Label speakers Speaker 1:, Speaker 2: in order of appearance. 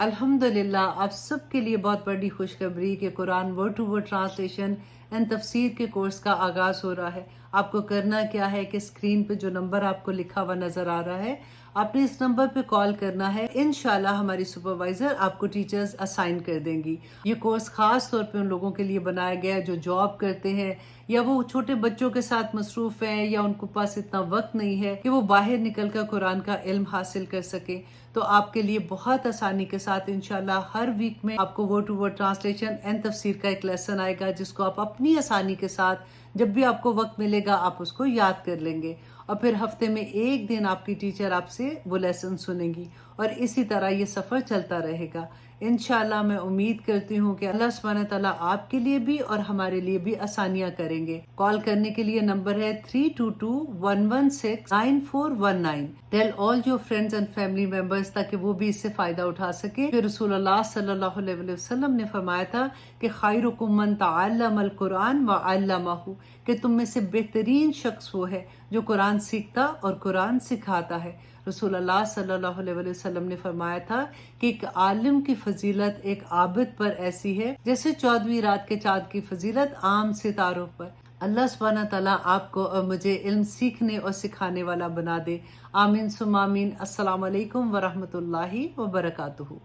Speaker 1: अल्हम्दुलिल्लाह, आप सबके लिए बहुत बड़ी खुशखबरी कि Quran word to word translation and तफसीर के कोर्स का आगाज़ हो रहा है। आपको करना क्या है कि स्क्रीन पे जो नंबर आपको लिखा हुआ नज़र आ रहा है, आपने इस नंबर पे कॉल करना है। इंशाल्लाह हमारी सुपरवाइज़र आपको टीचर्स असाइन कर देंगी। ये कोर्स ख़ास तौर पे उन लोगों के लिए बनाया गया है जो जॉब करते हैं या वो छोटे बच्चों के साथ मसरूफ़ हैं या उनके पास इतना वक्त नहीं है कि वो बाहर निकल कर कुरान का इल्म हासिल कर सके। तो आपके लिए बहुत आसानी के साथ इंशाल्लाह हर वीक में आपको word to word translation and तफसीर का एक लेसन आएगा, जिसको आप अपनी आसानी के साथ जब भी आपको वक्त मिलेगा आप उसको याद कर लेंगे। और फिर हफ्ते में एक दिन आपकी टीचर आपसे वो लेसन सुनेंगी और इसी तरह ये सफ़र चलता रहेगा। इंशाल्लाह मैं उम्मीद करती हूँ कि अल्लाह सुब्हानहू व तआला आपके लिए भी और हमारे लिए भी आसानियाँ करेंगे। कॉल करने के लिए नंबर है 3221169419। Tell all your friends and family members ताकि वो भी इससे फायदा उठा सके। फिर रसूलुल्लाह सल्लल्लाहु अलैहि वसल्लम ने फरमाया था कि खैरुकुम मन तअल्लमल कुरान व अल्लमहु, कि तुम में से बेहतरीन शख्स वो है जो कुरान सीखता और कुरान सिखाता है। रसूलुल्लाह सल्लल्लाहु अलैहि वसल्लम ने फरमाया था कि एक आलिम की फजीलत एक आबिद पर ऐसी है जैसे 14वीं रात के चाँद की फजीलत आम सितारों पर। अल्लाह सुब्हानहू व तआला आपको और मुझे इल्म सीखने और सिखाने वाला बना दे। आमीन सुम्मा आमीन। अस्सलाम वालेकुम व रहमतुल्लाहि व बरकातुहू।